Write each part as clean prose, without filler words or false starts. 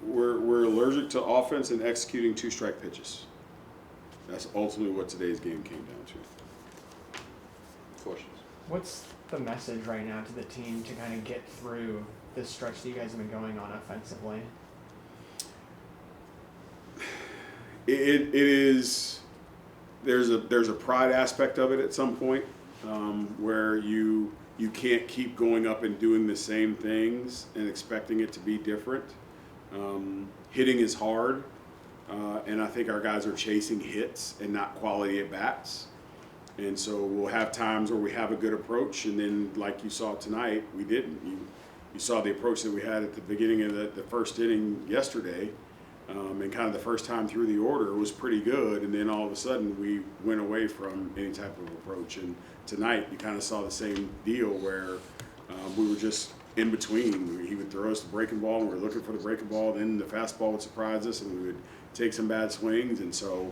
we're allergic to offense and executing two-strike pitches. That's ultimately what today's game came down to. Questions? What's the message right now to the team to kind of get through this stretch that you guys have been going on offensively? It is. There's a pride aspect of it at some point where you can't keep going up and doing the same things and expecting it to be different. Hitting is hard, and I think our guys are chasing hits and not quality at bats. And so we'll have times where we have a good approach, and then like you saw tonight, we didn't. You saw the approach that we had at the beginning of the first inning yesterday, and kind of the first time through the order was pretty good, and then all of a sudden we went away from any type of approach. And tonight you kind of saw the same deal where we were just in between. He would throw us the breaking ball, and we were looking for the breaking ball, then the fastball would surprise us, and we would take some bad swings. And so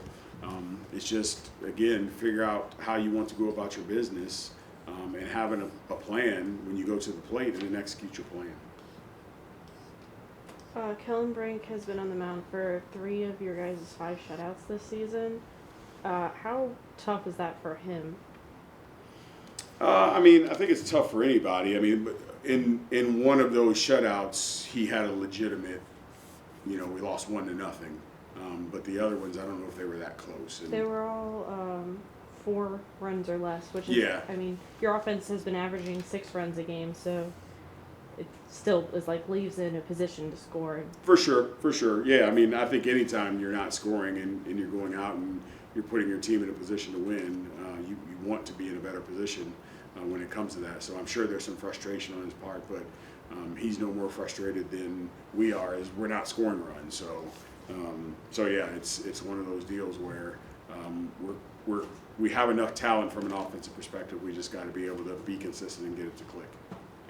it's just, again, figure out how you want to go about your business and having a plan when you go to the plate and then execute your plan. Kellen Brink has been on the mound for 3 of your guys' 5 shutouts this season. How tough is that for him? I mean, I think it's tough for anybody. I mean, but in one of those shutouts, he had a legitimate, we lost 1-0. But the other ones, I don't know if they were that close. And they were all 4 runs or less, which is, yeah. I mean, your offense has been averaging 6 runs a game, so it still is like leaves in a position to score. For sure. Yeah, I mean, I think anytime you're not scoring and you're going out and you're putting your team in a position to win, you want to be in a better position when it comes to that. So I'm sure there's some frustration on his part, but he's no more frustrated than we are as we're not scoring runs. So yeah, it's one of those deals where we have enough talent from an offensive perspective. We just got to be able to be consistent and get it to click.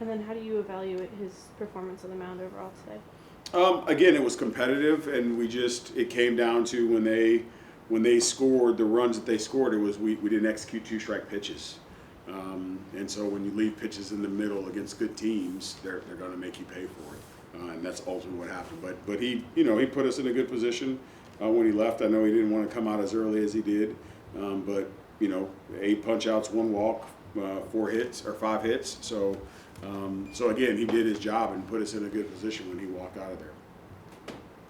And then how do you evaluate his performance on the mound overall today? Again, it was competitive, and it came down to when they scored the runs that they scored, it was we didn't execute two-strike pitches. And so when you leave pitches in the middle against good teams, they're going to make you pay for it. And that's ultimately what happened. But he put us in a good position when he left. I know he didn't want to come out as early as he did, but 8 punch-outs, 1 walk, 4 hits or 5 hits. So again, he did his job and put us in a good position when he walked out of there.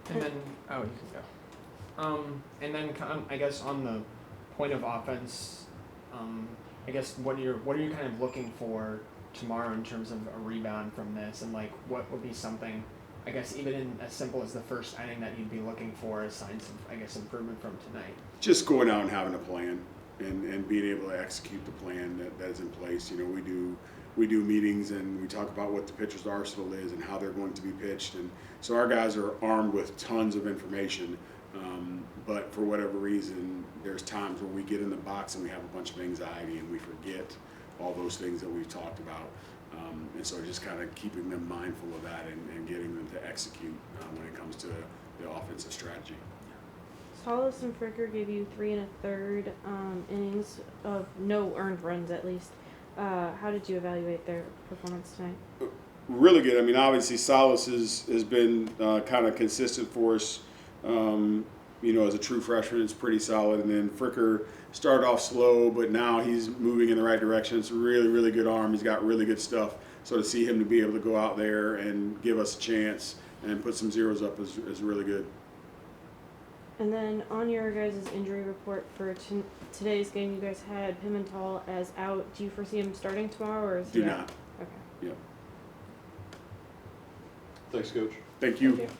And then, you can go. And then, I guess on the point of offense, I guess what are you kind of looking for tomorrow in terms of a rebound from this, and like what would be something, I guess even in as simple as the first inning, that you'd be looking for as signs of, I guess, improvement from tonight? Just going out and having a plan and being able to execute the plan that is in place. We do meetings and we talk about what the pitcher's arsenal is and how they're going to be pitched, and so our guys are armed with tons of information. But for whatever reason, there's times where we get in the box and we have a bunch of anxiety and we forget all those things that we've talked about. And so just kind of keeping them mindful of that and getting them to execute when it comes to the offensive strategy. Salas and Fricker gave you 3 1/3 innings of no earned runs, at least. How did you evaluate their performance tonight? Really good. I mean, obviously Salas has been kind of consistent for us. As a true freshman, it's pretty solid. And then Fricker started off slow, but now he's moving in the right direction. It's a really, really good arm. He's got really good stuff. So to see him to be able to go out there and give us a chance and put some zeros up is really good. And then on your guys' injury report for today's game, you guys had Pimentel as out. Do you foresee him starting tomorrow, or is he Do out? not. Okay. Yep. Thanks, Coach. Thank you. Thank you.